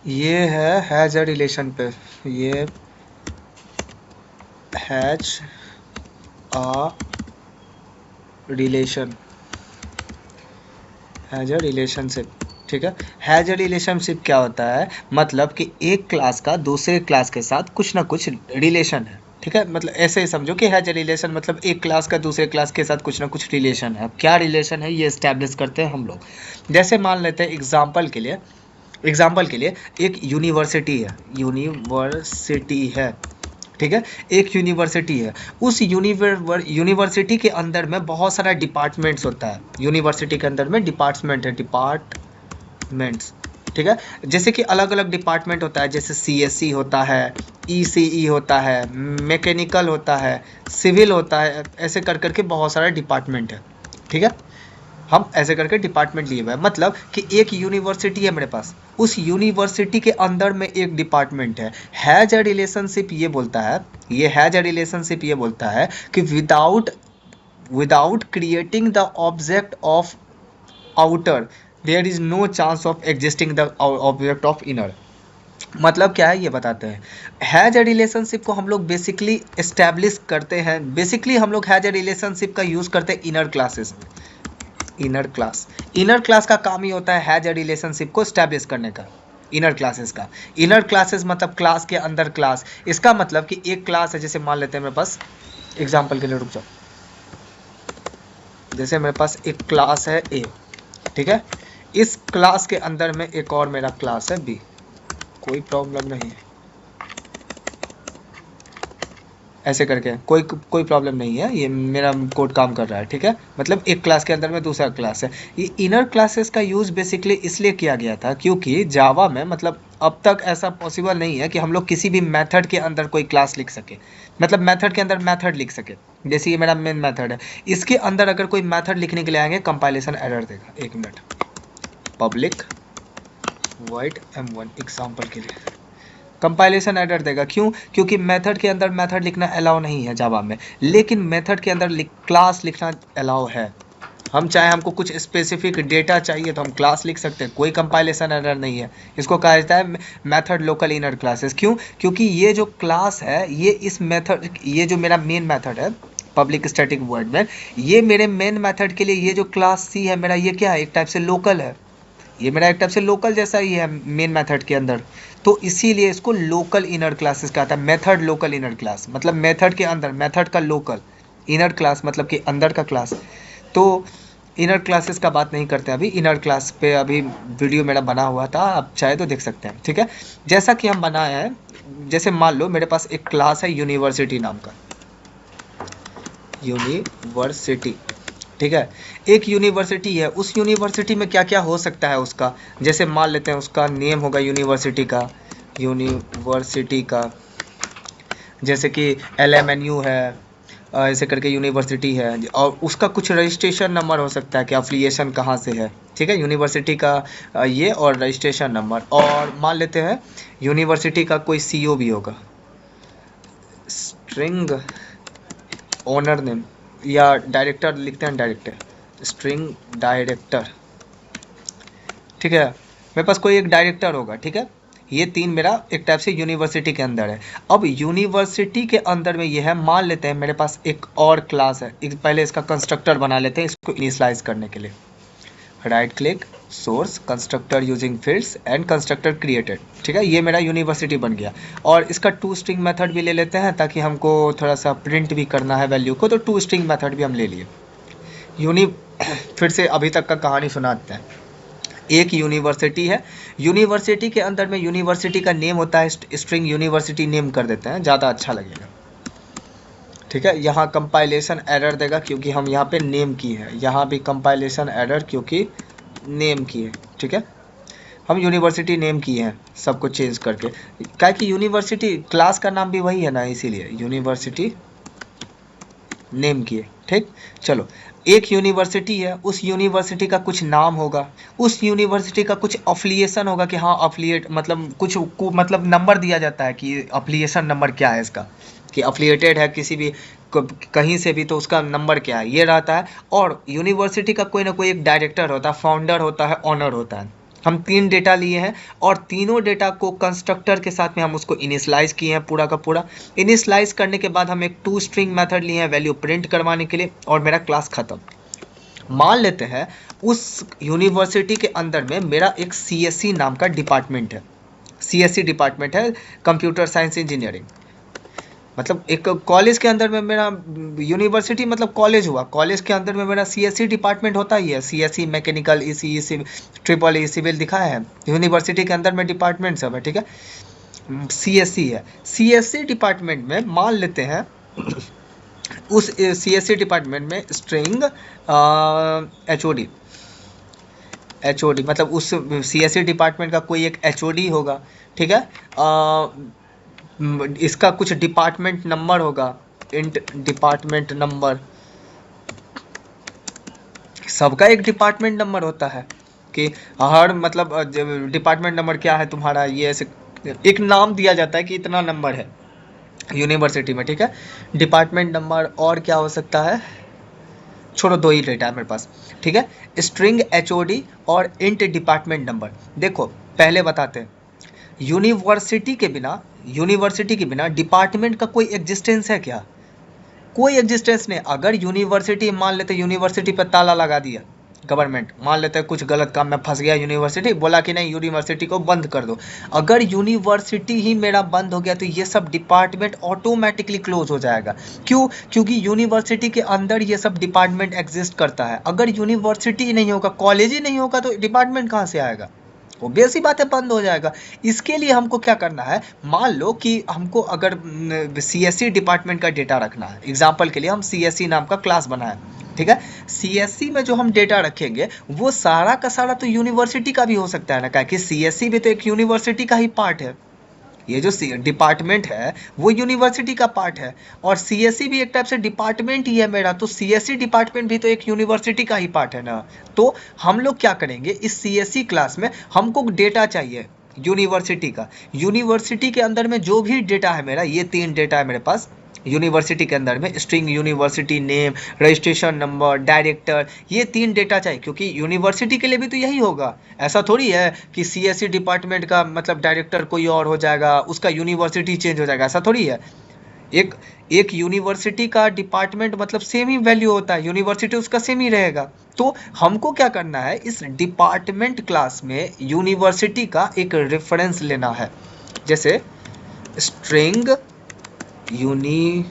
ये है has a relation पे, ये has a relation, has a relationship. ठीक है, हैज अ रिलेशनशिप क्या होता है, मतलब कि एक क्लास का दूसरे क्लास के साथ कुछ ना कुछ रिलेशन है। ठीक है, मतलब ऐसे ही समझो कि हैज अ रिलेशन मतलब एक क्लास का दूसरे क्लास के साथ कुछ ना कुछ रिलेशन है। अब क्या रिलेशन है ये इस्टेब्लिश करते हैं हम लोग। जैसे मान लेते हैं एग्जाम्पल के लिए एक यूनिवर्सिटी है। ठीक है, एक यूनिवर्सिटी है। उस यूनिवर्सिटी के अंदर में बहुत सारा डिपार्टमेंट्स होता है। यूनिवर्सिटी के अंदर में डिपार्टमेंट है, डिपार्टमेंट्स। ठीक है, जैसे कि अलग अलग डिपार्टमेंट होता है, जैसे सीएससी होता है, ईसीई होता है, मैकेनिकल होता है, सिविल होता है, ऐसे कर करके बहुत सारा डिपार्टमेंट है। ठीक है, हम ऐसे करके डिपार्टमेंट लिए हुए हैं, मतलब कि एक यूनिवर्सिटी है मेरे पास, उस यूनिवर्सिटी के अंदर में एक डिपार्टमेंट है। हैज अ रिलेशनशिप ये बोलता है, ये हैज अ रिलेशनशिप ये बोलता है कि without without creating the object of outer there is no chance of existing the object of inner. मतलब क्या है ये बताते हैं। हैज अ रिलेशनशिप को हम लोग बेसिकली एस्टैब्लिश करते हैं, बेसिकली हम लोग हैज अ रिलेशनशिप का यूज करते हैं इनर क्लासेस में। इनर क्लास का काम ही होता है हैज अ रिलेशनशिप को स्टैब्लिश करने का। इनर क्लासेस का, इनर क्लासेस मतलब क्लास के अंदर क्लास। इसका मतलब कि एक क्लास है, जैसे मान लेते हैं मेरे पास, एग्जांपल के लिए रुक जाओ, जैसे मेरे पास एक क्लास है ए। ठीक है, इस क्लास के अंदर में एक और मेरा क्लास है बी, कोई प्रॉब्लम नहीं है, ऐसे करके कोई कोई प्रॉब्लम नहीं है, ये मेरा कोड काम कर रहा है। ठीक है, मतलब एक क्लास के अंदर में दूसरा क्लास है। ये इनर क्लासेस का यूज़ बेसिकली इसलिए किया गया था क्योंकि जावा में, मतलब अब तक ऐसा पॉसिबल नहीं है कि हम लोग किसी भी मेथड के अंदर कोई क्लास लिख सके, मतलब मेथड के अंदर मेथड लिख सके। जैसे ये मेरा मेन मेथड है, इसके अंदर अगर कोई मेथड लिखने के लिए आएंगे कंपाइलेशन एरर देगा। एक minute, public void M1 example के लिए कंपाइलेशन एरर देगा। क्यों? क्योंकि मेथड के अंदर मेथड लिखना अलाउ नहीं है जावा में, लेकिन मेथड के अंदर क्लास लिखना अलाउ है। हम चाहे हमको कुछ स्पेसिफिक डेटा चाहिए तो हम क्लास लिख सकते हैं, कोई कंपाइलेशन एरर नहीं है। इसको कहा जाता है मेथड लोकल इनर क्लासेस। क्यों? क्योंकि ये जो क्लास है, ये इस मेथड, ये जो मेरा मेन मेथड है पब्लिक स्टैटिक वॉइड में, ये मेरे मेन मेथड के लिए ये जो क्लास सी है मेरा, ये क्या है, एक टाइप से लोकल है। ये मेरा एक टाइप से लोकल जैसा ही है मेन मेथड के अंदर। तो इसीलिए इसको लोकल इनर क्लासेस कहता है, मेथड लोकल इनर क्लास, मतलब मेथड के अंदर मेथड का लोकल, इनर क्लास मतलब कि अंदर का क्लास। तो इनर क्लासेस का बात नहीं करते अभी, इनर क्लास पे अभी वीडियो मेरा बना हुआ था, आप चाहे तो देख सकते हैं। ठीक है, जैसा कि हम बनाए हैं, जैसे मान लो मेरे पास एक क्लास है यूनिवर्सिटी नाम का, यूनिवर्सिटी। ठीक है, एक यूनिवर्सिटी है, उस यूनिवर्सिटी में क्या क्या हो सकता है उसका, जैसे मान लेते हैं उसका नेम होगा यूनिवर्सिटी का, यूनिवर्सिटी का, जैसे कि LMNU है, ऐसे करके यूनिवर्सिटी है, और उसका कुछ रजिस्ट्रेशन नंबर हो सकता है कि अफिलिएशन कहाँ से है। ठीक है, यूनिवर्सिटी का ये और रजिस्ट्रेशन नंबर, और मान लेते हैं यूनिवर्सिटी का कोई CO भी होगा, स्ट्रिंग ओनर नेम, या डायरेक्टर लिखते हैं, डायरेक्टर, स्ट्रिंग डायरेक्टर। ठीक है, मेरे पास कोई एक डायरेक्टर होगा। ठीक है, ये तीन मेरा एक टाइप से यूनिवर्सिटी के अंदर है। अब यूनिवर्सिटी के अंदर में ये है, मान लेते हैं मेरे पास एक और क्लास है, पहले इसका कंस्ट्रक्टर बना लेते हैं इसको इनिशियलाइज करने के लिए। Right click, source, constructor using fields and constructor created. ठीक है, ये मेरा यूनिवर्सिटी बन गया, और इसका टू स्ट्रिंग मेथड भी ले लेते हैं ताकि हमको थोड़ा सा प्रिंट भी करना है वैल्यू को, तो टू स्ट्रिंग मेथड भी हम ले लिए। यूनि फिर से अभी तक का कहानी सुनाते हैं। एक यूनिवर्सिटी है, यूनिवर्सिटी के अंदर में यूनिवर्सिटी का नेम होता है, स्ट्रिंग यूनिवर्सिटी नेम कर देते हैं, ज़्यादा अच्छा लगेगा। ठीक है, यहाँ कंपाइलेशन एरर देगा क्योंकि हम यहाँ पे नेम की है, यहाँ भी कंपाइलेशन एरर क्योंकि नेम की है। ठीक है, हम यूनिवर्सिटी नेम की है सब कुछ चेंज करके, क्या कि यूनिवर्सिटी क्लास का नाम भी वही है ना, इसीलिए यूनिवर्सिटी नेम की है। ठीक, चलो, एक यूनिवर्सिटी है, उस यूनिवर्सिटी का कुछ नाम होगा, उस यूनिवर्सिटी का कुछ अफिलिएशन होगा कि हाँ अफिलिएट, मतलब कुछ मतलब नंबर दिया जाता है कि अफिलिएशन नंबर क्या है इसका, कि अफिलिएटेड है किसी भी कहीं से भी तो उसका नंबर क्या है, ये रहता है। और यूनिवर्सिटी का कोई ना कोई एक डायरेक्टर होता है, फाउंडर होता है, ऑनर होता है। हम 3 डेटा लिए हैं और तीनों डेटा को कंस्ट्रक्टर के साथ में हम उसको इनिशियलाइज किए हैं पूरा का पूरा। इनिशियलाइज करने के बाद हम एक टू स्ट्रिंग मेथड लिए हैं वैल्यू प्रिंट करवाने के लिए और मेरा क्लास खत्म। मान लेते हैं उस यूनिवर्सिटी के अंदर में मेरा एक सीएससी नाम का डिपार्टमेंट है, सीएससी डिपार्टमेंट है, कंप्यूटर साइंस इंजीनियरिंग। मतलब एक कॉलेज के अंदर में मेरा यूनिवर्सिटी मतलब कॉलेज हुआ, कॉलेज के अंदर में मेरा सीएससी डिपार्टमेंट होता ही है, CSC mechanical, EC, triple E civil दिखाया है, यूनिवर्सिटी के अंदर में डिपार्टमेंट सब है, ठीक है। सीएससी है, सीएससी डिपार्टमेंट में मान लेते हैं उस सीएससी डिपार्टमेंट में स्ट्रिंग एचओडी मतलब उस सीएससी डिपार्टमेंट का कोई एक एचओडी होगा, ठीक है। इसका कुछ डिपार्टमेंट नंबर होगा, इंट डिपार्टमेंट नंबर, सबका एक डिपार्टमेंट नंबर होता है कि हर मतलब डिपार्टमेंट नंबर क्या है तुम्हारा, ये ऐसे एक नाम दिया जाता है कि इतना नंबर है यूनिवर्सिटी में, ठीक है। डिपार्टमेंट नंबर और क्या हो सकता है, छोड़ो दो ही डेटा है मेरे पास, ठीक है। स्ट्रिंग एचओडी और इंट डिपार्टमेंट नंबर। देखो पहले बताते हैं, यूनिवर्सिटी के बिना डिपार्टमेंट का कोई एग्जिस्टेंस है क्या? कोई एग्जिस्टेंस नहीं। अगर यूनिवर्सिटी, मान लेते यूनिवर्सिटी पर ताला लगा दिया गवर्नमेंट, मान लेते हैं कुछ गलत काम में फंस गया यूनिवर्सिटी, बोला कि नहीं यूनिवर्सिटी को बंद कर दो, अगर यूनिवर्सिटी ही मेरा बंद हो गया तो ये सब डिपार्टमेंट ऑटोमेटिकली क्लोज हो जाएगा। क्यों? क्योंकि यूनिवर्सिटी के अंदर ये सब डिपार्टमेंट एग्जिस्ट करता है। अगर यूनिवर्सिटी ही नहीं होगा, कॉलेज ही नहीं होगा तो डिपार्टमेंट कहाँ से आएगा? ऑब्वियस ही बात है, बंद हो जाएगा। इसके लिए हमको क्या करना है, मान लो कि हमको अगर सीएससी डिपार्टमेंट का डेटा रखना है, एग्जांपल के लिए हम सीएससी नाम का क्लास बनाया, ठीक है। सीएससी में जो हम डेटा रखेंगे वो सारा का सारा तो यूनिवर्सिटी का भी हो सकता है ना, क्या कि सीएससी भी तो एक यूनिवर्सिटी का ही पार्ट है। ये जो डिपार्टमेंट है वो यूनिवर्सिटी का पार्ट है और सीएससी भी एक टाइप से डिपार्टमेंट ही है मेरा, तो सीएससी डिपार्टमेंट भी तो एक यूनिवर्सिटी का ही पार्ट है ना। तो हम लोग क्या करेंगे, इस सीएससी क्लास में हमको डेटा चाहिए यूनिवर्सिटी का। यूनिवर्सिटी के अंदर में जो भी डेटा है मेरा, ये 3 डेटा है मेरे पास यूनिवर्सिटी के अंदर में, string university name, registration number, director, ये 3 डेटा चाहिए क्योंकि यूनिवर्सिटी के लिए भी तो यही होगा। ऐसा थोड़ी है कि सीएससी डिपार्टमेंट का मतलब डायरेक्टर कोई और हो जाएगा, उसका यूनिवर्सिटी चेंज हो जाएगा, ऐसा थोड़ी है। एक यूनिवर्सिटी का डिपार्टमेंट मतलब सेम ही वैल्यू होता है, यूनिवर्सिटी उसका सेम ही रहेगा। तो हमको क्या करना है, इस डिपार्टमेंट क्लास में यूनिवर्सिटी का एक रेफरेंस लेना है, जैसे स्ट्रिंग यूनिवर्सिटी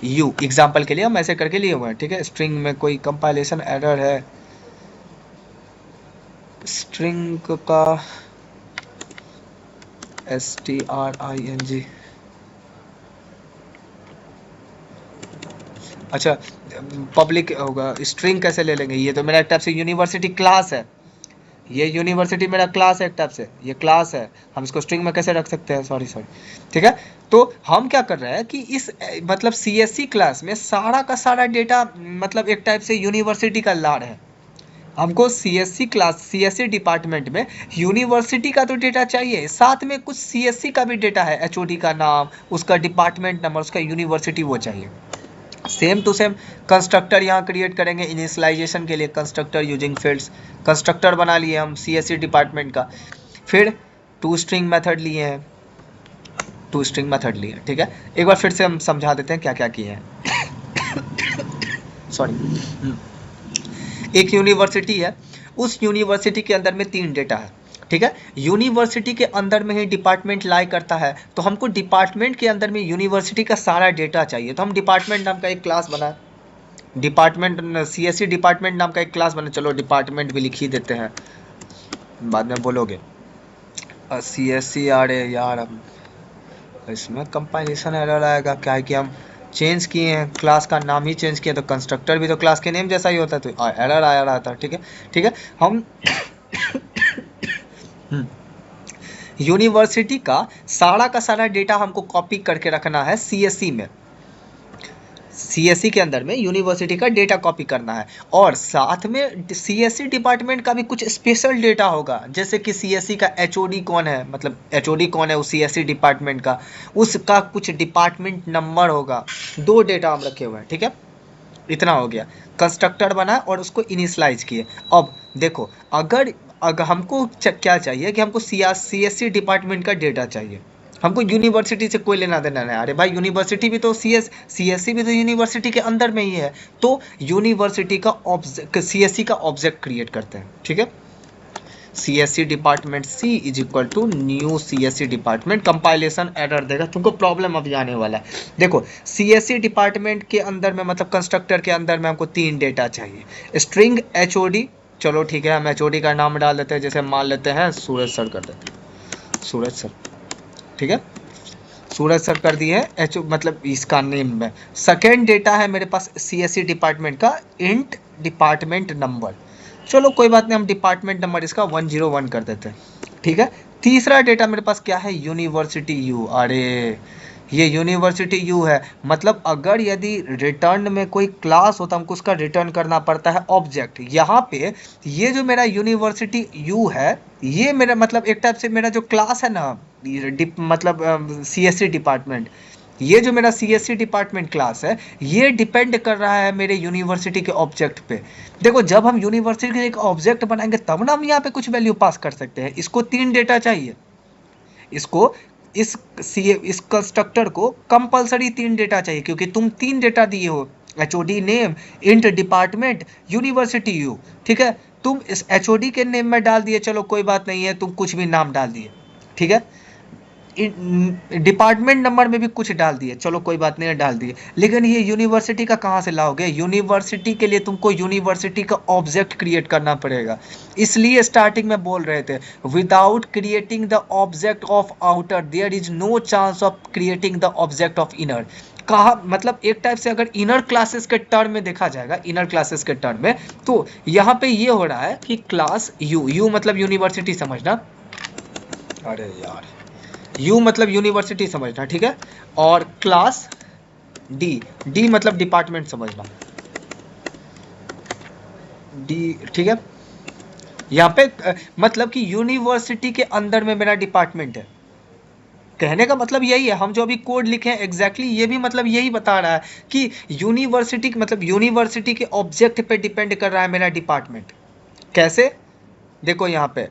यू, एग्जाम्पल के लिए हम ऐसे करके लिए हुए हैं, ठीक है। स्ट्रिंग में कोई कंपाइलेशन एरर है, स्ट्रिंग का string, अच्छा पब्लिक होगा, स्ट्रिंग कैसे ले लेंगे, ये तो मेरा एक टाइप से यूनिवर्सिटी क्लास है, ये यूनिवर्सिटी मेरा क्लास है एक टाइप से, ये क्लास है, हम इसको स्ट्रिंग में कैसे रख सकते हैं, सॉरी, ठीक है। तो हम क्या कर रहे हैं कि इस मतलब सीएससी क्लास में सारा का सारा डेटा मतलब एक टाइप से यूनिवर्सिटी का ला रहे हैं। हमको सीएससी क्लास, सीएससी डिपार्टमेंट में यूनिवर्सिटी का तो डेटा चाहिए, साथ में कुछ सीएससी का भी डेटा है, एचओडी का नाम, उसका डिपार्टमेंट नंबर, उसका यूनिवर्सिटी, वो चाहिए। सेम टू सेम कंस्ट्रक्टर यहाँ क्रिएट करेंगे इनिशियलाइजेशन के लिए, कंस्ट्रक्टर यूजिंग फील्ड्स, कंस्ट्रक्टर बना लिए हम सीएससी डिपार्टमेंट का। फिर टू स्ट्रिंग मेथड लिए हैं, ठीक है। एक बार फिर से हम समझा देते हैं क्या क्या किए हैं। सॉरी, एक यूनिवर्सिटी है, उस यूनिवर्सिटी के अंदर में 3 डेटा है, ठीक है। यूनिवर्सिटी के अंदर में ही डिपार्टमेंट लाई करता है, तो हमको डिपार्टमेंट के अंदर में यूनिवर्सिटी का सारा डेटा चाहिए, तो हम डिपार्टमेंट नाम का एक क्लास बनाए, डिपार्टमेंट सीएससी डिपार्टमेंट नाम का एक क्लास बना, चलो डिपार्टमेंट भी लिख ही देते हैं, बाद में बोलोगे सीएससी, अरे यार इसमें कंपाइलेशन एरर आएगा, क्या है कि हम चेंज किए हैं, क्लास का नाम ही चेंज किया, तो कंस्ट्रक्टर भी तो क्लास के नेम जैसा ही होता है, तो एरर आया रहा था, ठीक है। हम यूनिवर्सिटी का सारा डेटा हमको कॉपी करके रखना है सीएससी में, सीएससी के अंदर में यूनिवर्सिटी का डेटा कॉपी करना है, और साथ में सीएससी डिपार्टमेंट का भी कुछ स्पेशल डेटा होगा, जैसे कि सीएससी का एचओडी कौन है, मतलब एचओडी कौन है उस सीएससी डिपार्टमेंट का, उसका कुछ डिपार्टमेंट नंबर होगा। 2 डेटा हम रखे हुए हैं, ठीक है। इतना हो गया, कंस्ट्रक्टर बना और उसको इनिशलाइज किए। अब देखो, अगर हमको क्या चाहिए कि हमको CSC डिपार्टमेंट का डेटा चाहिए, हमको यूनिवर्सिटी से कोई लेना देना नहीं। अरे भाई यूनिवर्सिटी भी तो CSC भी तो यूनिवर्सिटी के अंदर में ही है, तो यूनिवर्सिटी का CSC का ऑब्जेक्ट क्रिएट करते हैं, ठीक है। CSC department C is equal to new CSC department, compilation error देगा तुमको, प्रॉब्लम अभी आने वाला है। देखो CSC डिपार्टमेंट के अंदर में मतलब कंस्ट्रक्टर के अंदर में हमको 3 डेटा चाहिए। स्ट्रिंग HOD, चलो ठीक है, हम HOD का नाम डाल देते हैं, जैसे मान लेते हैं सूरज सर कर देते हैं, सूरज सर, ठीक है, सूरज सर कर दिए है मतलब इसका नेम में। सेकेंड डेटा है मेरे पास CSC डिपार्टमेंट का इंट डिपार्टमेंट नंबर, चलो कोई बात नहीं, हम डिपार्टमेंट नंबर इसका 101 कर देते हैं, ठीक है। तीसरा डेटा मेरे पास क्या है, यूनिवर्सिटी U। अरे ये यूनिवर्सिटी U है, मतलब अगर यदि रिटर्न में कोई क्लास होता हमको उसका रिटर्न करना पड़ता है ऑब्जेक्ट। यहाँ पे ये जो मेरा यूनिवर्सिटी U है, ये मेरा मतलब एक टाइप से मेरा जो क्लास है ना, मतलब CSC डिपार्टमेंट, ये जो मेरा CSC डिपार्टमेंट क्लास है, ये डिपेंड कर रहा है मेरे यूनिवर्सिटी के ऑब्जेक्ट पे। देखो जब हम यूनिवर्सिटी के एक ऑब्जेक्ट बनाएंगे तब ना हम यहाँ पे कुछ वैल्यू पास कर सकते हैं। इसको 3 डेटा चाहिए, इसको इस कंस्ट्रक्टर को कंपलसरी 3 डेटा चाहिए, क्योंकि तुम 3 डेटा दिए हो, HOD name, int department, university U, ठीक है। तुम इस HOD के नेम में डाल दिए, चलो कोई बात नहीं है, तुम कुछ भी नाम डाल दिए, ठीक है। डिपार्टमेंट नंबर में भी कुछ डाल दिए, चलो कोई बात नहीं है, डाल दिए, लेकिन ये यूनिवर्सिटी का कहाँ से लाओगे? यूनिवर्सिटी के लिए तुमको यूनिवर्सिटी का ऑब्जेक्ट क्रिएट करना पड़ेगा। इसलिए स्टार्टिंग में बोल रहे थे, without creating the object of outer there is no chance of creating the object of inner. कहा मतलब एक टाइप से अगर इनर क्लासेस के टर्म में देखा जाएगा, इनर क्लासेस के टर्म में, तो यहाँ पे ये हो रहा है कि क्लास U मतलब यूनिवर्सिटी समझना, अरे यार U मतलब यूनिवर्सिटी समझना, ठीक है, और क्लास D मतलब डिपार्टमेंट समझना, D, ठीक है। यहाँ पे मतलब कि यूनिवर्सिटी के अंदर में मेरा डिपार्टमेंट है, कहने का मतलब यही है। हम जो अभी कोड लिखे हैं एग्जैक्टली ये भी मतलब यही बता रहा है कि यूनिवर्सिटी मतलब यूनिवर्सिटी के ऑब्जेक्ट पे डिपेंड कर रहा है मेरा डिपार्टमेंट। कैसे? देखो यहाँ पे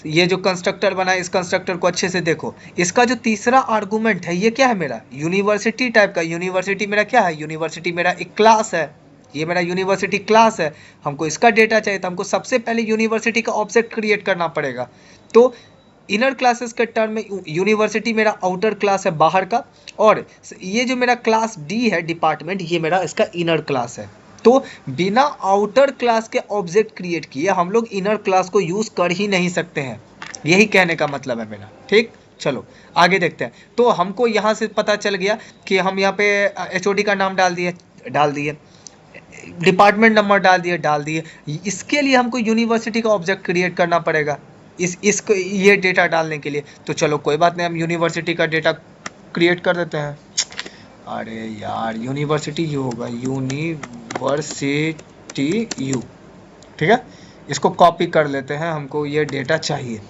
ये जो कंस्ट्रक्टर बना है, इस कंस्ट्रक्टर को अच्छे से देखो, इसका जो तीसरा आर्गुमेंट है ये क्या है, मेरा यूनिवर्सिटी टाइप का। यूनिवर्सिटी मेरा क्या है? यूनिवर्सिटी मेरा एक क्लास है, ये मेरा यूनिवर्सिटी क्लास है। हमको इसका डेटा चाहिए तो हमको सबसे पहले यूनिवर्सिटी का ऑब्जेक्ट क्रिएट करना पड़ेगा। तो इनर क्लासेस के टर्म में यूनिवर्सिटी मेरा आउटर क्लास है, बाहर का, और ये जो मेरा क्लास D है डिपार्टमेंट, ये मेरा इसका इनर क्लास है। तो बिना आउटर क्लास के ऑब्जेक्ट क्रिएट किए हम लोग इनर क्लास को यूज कर ही नहीं सकते हैं, यही कहने का मतलब है मेरा, ठीक। चलो आगे देखते हैं। तो हमको यहाँ से पता चल गया कि हम यहाँ पे HOD का नाम डाल दिए, डिपार्टमेंट नंबर डाल दिए। इसके लिए हमको यूनिवर्सिटी का ऑब्जेक्ट क्रिएट करना पड़ेगा इसको ये डेटा डालने के लिए। तो चलो कोई बात नहीं, हम यूनिवर्सिटी का डेटा क्रिएट कर देते हैं। अरे यार यूनिवर्सिटी U होगा, यूनिवर्सिटी U, ठीक है। इसको कॉपी कर लेते हैं, हमको ये डेटा चाहिए,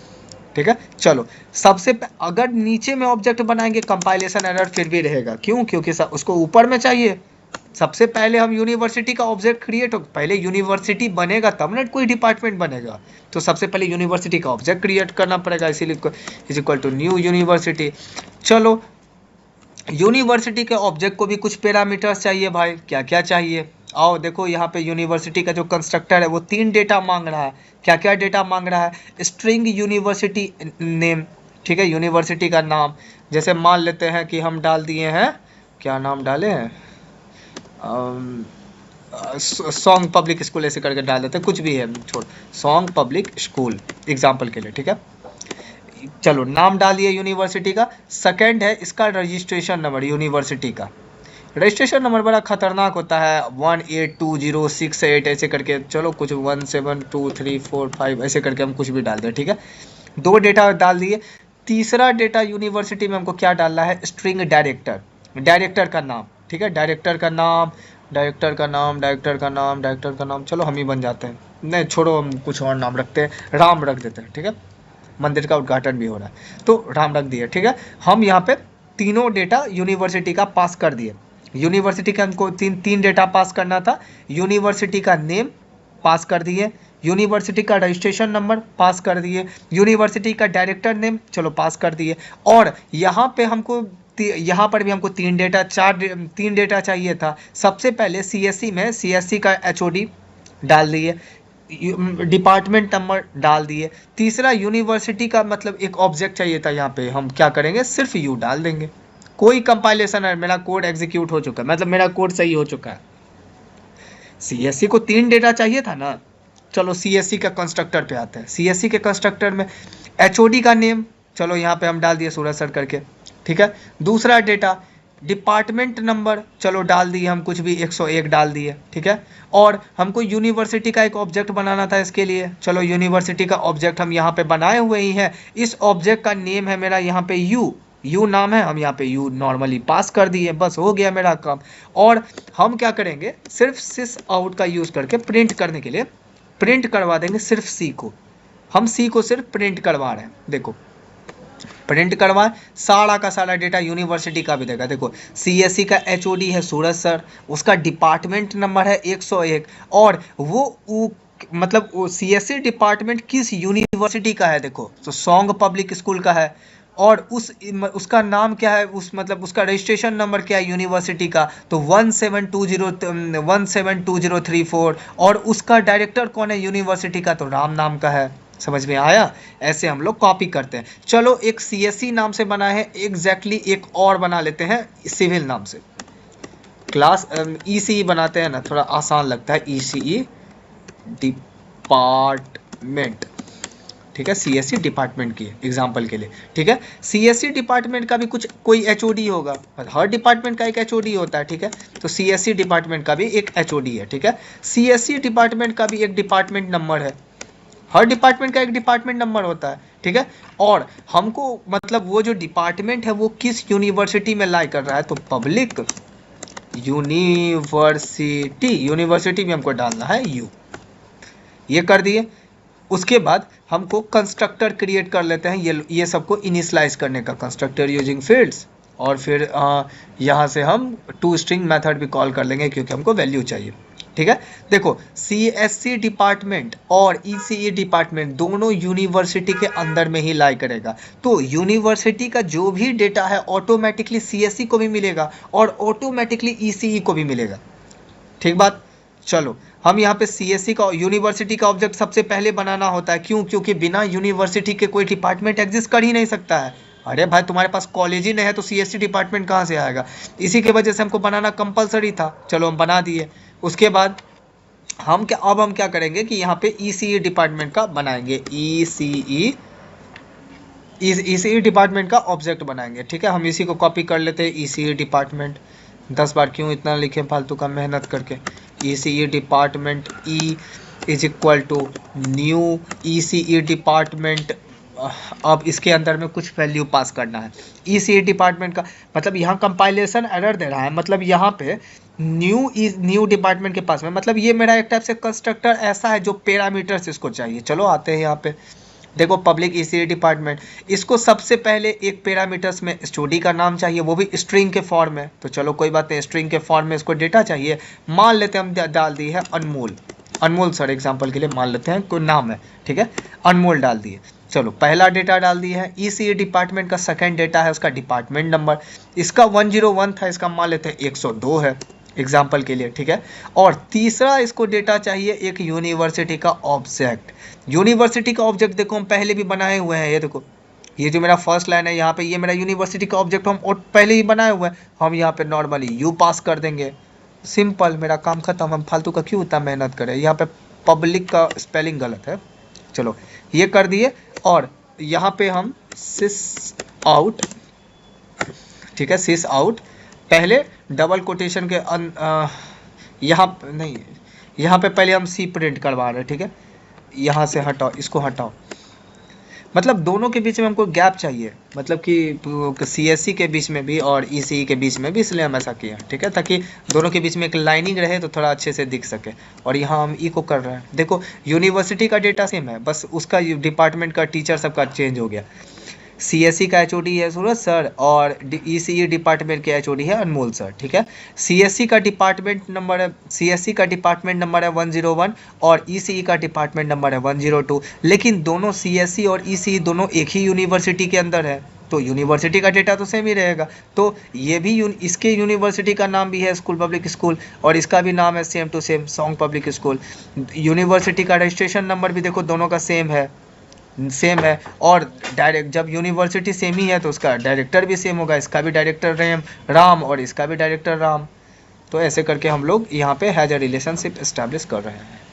ठीक है। चलो सबसे अगर नीचे में ऑब्जेक्ट बनाएंगे कंपाइलेशन एरर फिर भी रहेगा, क्यों? क्योंकि उसको ऊपर में चाहिए। सबसे पहले हम यूनिवर्सिटी का ऑब्जेक्ट क्रिएट हो, पहले यूनिवर्सिटी बनेगा तब ना कोई डिपार्टमेंट बनेगा, तो सबसे पहले यूनिवर्सिटी का ऑब्जेक्ट क्रिएट करना पड़ेगा, इसीलिए is equal to new university. चलो यूनिवर्सिटी के ऑब्जेक्ट को भी कुछ पैरामीटर्स चाहिए भाई, क्या क्या चाहिए? आओ देखो, यहाँ पे यूनिवर्सिटी का जो कंस्ट्रक्टर है वो 3 डेटा मांग रहा है। क्या क्या डेटा मांग रहा है? स्ट्रिंग यूनिवर्सिटी नेम, ठीक है, यूनिवर्सिटी का नाम। जैसे मान लेते हैं कि हम डाल दिए हैं, क्या नाम डाले हैं, सॉन्ग पब्लिक स्कूल ऐसे करके डाल देते हैं, कुछ भी है, छोड़, सॉन्ग पब्लिक स्कूल एग्जाम्पल के लिए, ठीक है। चलो नाम डालिए यूनिवर्सिटी का। सेकंड है इसका रजिस्ट्रेशन नंबर, यूनिवर्सिटी का रजिस्ट्रेशन नंबर बड़ा खतरनाक होता है, 18206 ऐसे करके, चलो कुछ 17234 5 ऐसे करके हम कुछ भी डाल दें, ठीक है। 2 डेटा डाल दिए। तीसरा डेटा यूनिवर्सिटी में हमको क्या डालना है? स्ट्रिंग डायरेक्टर का नाम, ठीक है, डायरेक्टर का नाम, चलो हम ही बन जाते हैं, नहीं छोड़ो हम कुछ और नाम रखते हैं, राम रख देते हैं, ठीक है, मंदिर का उद्घाटन भी हो रहा है तो राम रख दिए, ठीक है। हम यहाँ पे तीनों डेटा यूनिवर्सिटी का पास कर दिए। यूनिवर्सिटी का हमको तीन डेटा पास करना था। यूनिवर्सिटी का नेम पास कर दिए, यूनिवर्सिटी का रजिस्ट्रेशन नंबर पास कर दिए, यूनिवर्सिटी का डायरेक्टर नेम चलो पास कर दिए। और यहाँ पे हमको यहाँ पर भी हमको तीन डेटा चाहिए था। सबसे पहले सीएससी में सीएससी का एचओडी डाल दिए, डिपार्टमेंट नंबर डाल दिए। तीसरा यूनिवर्सिटी का मतलब एक ऑब्जेक्ट चाहिए था, यहाँ पे हम क्या करेंगे सिर्फ यू डाल देंगे। कोई कंपाइलेशन है, मेरा कोड एग्जीक्यूट हो चुका है, मतलब मेरा कोड सही हो चुका है। सीएससी को तीन डेटा चाहिए था ना, चलो सीएससी का कंस्ट्रक्टर पे आते हैं। सीएससी के कंस्ट्रक्टर में एचओडी का नेम चलो यहाँ पे हम डाल दिए सूरज सर करके, ठीक है। दूसरा डेटा डिपार्टमेंट नंबर चलो डाल दिए हम, कुछ भी 101 डाल दिए, ठीक है। और हमको यूनिवर्सिटी का एक ऑब्जेक्ट बनाना था इसके लिए, चलो यूनिवर्सिटी का ऑब्जेक्ट हम यहाँ पे बनाए हुए ही हैं। इस ऑब्जेक्ट का नेम है मेरा यहाँ पे यू नाम है, हम यहाँ पे यू नॉर्मली पास कर दिए, बस हो गया मेरा काम। और हम क्या करेंगे सिर्फ सिस आउट का यूज करके प्रिंट करने के लिए प्रिंट करवा देंगे सिर्फ सी को। हम सी को सिर्फ प्रिंट करवा रहे हैं, देखो प्रिंट करवाए, सारा का सारा डेटा यूनिवर्सिटी का भी देगा। देखो सीएससी का एचओडी है सूरज सर, उसका डिपार्टमेंट नंबर है 101, और वो मतलब सीएससी डिपार्टमेंट किस यूनिवर्सिटी का है, देखो तो सॉन्ग पब्लिक स्कूल का है। और उसका नाम क्या है, मतलब उसका रजिस्ट्रेशन नंबर क्या है यूनिवर्सिटी का, तो 17203 और उसका डायरेक्टर कौन है यूनिवर्सिटी का, तो राम नाम का है। समझ में आया? ऐसे हम लोग कॉपी करते हैं। चलो एक सीएससी नाम से बना है, एग्जैक्टली एक और बना लेते हैं सिविल नाम से, क्लास ईसीई बनाते हैं ना, थोड़ा आसान लगता है, ईसीई डिपार्टमेंट, ठीक है। सीएससी डिपार्टमेंट की एग्जांपल के लिए, ठीक है। सीएससी डिपार्टमेंट का भी कोई एचओडी होगा, हर डिपार्टमेंट का एक एचओडी होता है, ठीक है। तो सीएससी डिपार्टमेंट का भी एक एचओडी है, ठीक है। सीएससी डिपार्टमेंट का भी एक डिपार्टमेंट नंबर है, हर डिपार्टमेंट का एक डिपार्टमेंट नंबर होता है, ठीक है। और हमको मतलब वो जो डिपार्टमेंट है वो किस यूनिवर्सिटी में लाई कर रहा है, तो पब्लिक यूनिवर्सिटी में हमको डालना है यू, ये कर दिए। उसके बाद हमको कंस्ट्रक्टर क्रिएट कर लेते हैं, ये सबको इनिशियलाइज करने का, कंस्ट्रक्टर यूजिंग फील्ड्स। और फिर यहाँ से हम टू स्ट्रिंग मेथड भी कॉल कर लेंगे क्योंकि हमको वैल्यू चाहिए, ठीक है। देखो सीएससी डिपार्टमेंट और ईसीई डिपार्टमेंट दोनों यूनिवर्सिटी के अंदर में ही लाई करेगा, तो यूनिवर्सिटी का जो भी डेटा है ऑटोमेटिकली सीएससी को भी मिलेगा और ऑटोमेटिकली ईसीई को भी मिलेगा, ठीक बात। चलो हम यहाँ पे सीएससी का यूनिवर्सिटी का ऑब्जेक्ट सबसे पहले बनाना होता है, क्यों? क्योंकि बिना यूनिवर्सिटी के कोई डिपार्टमेंट एग्जिस्ट कर ही नहीं सकता है। अरे भाई तुम्हारे पास कॉलेज ही नहीं है तो सीएससी डिपार्टमेंट कहाँ से आएगा? इसी के वजह से हमको बनाना कंपलसरी था, चलो हम बना दिए। उसके बाद हम क्या करेंगे कि यहाँ पे ईसीई डिपार्टमेंट का बनाएंगे, ईसीई डिपार्टमेंट का ऑब्जेक्ट बनाएंगे, ठीक है। हम इसी को कॉपी कर लेते हैं, ईसीई डिपार्टमेंट। 10 बार क्यों इतना लिखे फालतू का मेहनत करके। ECE department E is equal to new ECE department. अब इसके अंदर में कुछ वैल्यू पास करना है। ईसीई डिपार्टमेंट का मतलब यहाँ कंपाइलेशन एरर दे रहा है, मतलब यहाँ पे न्यू डिपार्टमेंट के पास में, मतलब ये मेरा एक टाइप से कंस्ट्रक्टर ऐसा है जो पैरामीटर्स इसको चाहिए। चलो आते हैं यहाँ पे, देखो पब्लिक ईसीई डिपार्टमेंट, इसको सबसे पहले एक पैरामीटर्स में स्टडी का नाम चाहिए, वो भी स्ट्रिंग के फॉर्म में। तो चलो कोई बात नहीं, स्ट्रिंग के फॉर्म में इसको डेटा चाहिए, मान लेते हैं हम डाल दिए है अनमोल सर, एग्जांपल के लिए मान लेते हैं कोई नाम है, ठीक है, अनमोल डाल दिए। चलो पहला डेटा डाल दिया है। ईसीई डिपार्टमेंट का सेकंड डेटा है उसका डिपार्टमेंट नंबर, इसका 101 था, इसका मान लेते हैं 102 है एग्जाम्पल के लिए, ठीक है। और तीसरा इसको डेटा चाहिए एक यूनिवर्सिटी का ऑब्जेक्ट। यूनिवर्सिटी का ऑब्जेक्ट देखो हम पहले भी बनाए हुए हैं, ये देखो ये जो मेरा फर्स्ट लाइन है यहाँ पे, ये मेरा यूनिवर्सिटी का ऑब्जेक्ट हम पहले ही बनाए हुए हैं। हम यहाँ पे नॉर्मली यू पास कर देंगे, सिंपल, मेरा काम खत्म। हम फालतू का क्यों इतना मेहनत करें। यहाँ पे पब्लिक का स्पेलिंग गलत है, चलो ये कर दिए। और यहाँ पे हम सिस आउट, ठीक है, सिस आउट, पहले डबल कोटेशन के यहाँ नहीं, यहाँ पे पहले हम सी प्रिंट करवा रहे हैं, ठीक है। यहाँ से हटाओ, इसको हटाओ, मतलब दोनों के बीच में हमको गैप चाहिए, मतलब कि सीएससी के बीच में भी और ईसीई के बीच में भी, इसलिए हम ऐसा किया, ठीक है, ताकि दोनों के बीच में एक लाइनिंग रहे तो थोड़ा अच्छे से दिख सके। और यहाँ हम ई को कर रहे हैं, देखो यूनिवर्सिटी का डेटा सेम है, बस उसका डिपार्टमेंट का टीचर सबका चेंज हो गया। CSE का HOD है सूरज सर और ECE डिपार्टमेंट के HOD है अनमोल सर, ठीक है। CSE का डिपार्टमेंट नंबर है 101 और ECE का डिपार्टमेंट नंबर है 102, लेकिन दोनों CSE और ECE दोनों एक ही यूनिवर्सिटी के अंदर है, तो यूनिवर्सिटी का डेटा तो सेम ही रहेगा। तो ये भी इसके यूनिवर्सिटी का नाम भी है स्कूल पब्लिक स्कूल और इसका भी नाम है same to same song public school. University का रजिस्ट्रेशन नंबर भी देखो दोनों का सेम है और डायरेक्ट जब यूनिवर्सिटी सेम ही है तो उसका डायरेक्टर भी सेम होगा, इसका भी डायरेक्टर राम और इसका भी डायरेक्टर राम। तो ऐसे करके हम लोग यहाँ पे हैज अ रिलेशनशिप एस्टैब्लिश कर रहे हैं।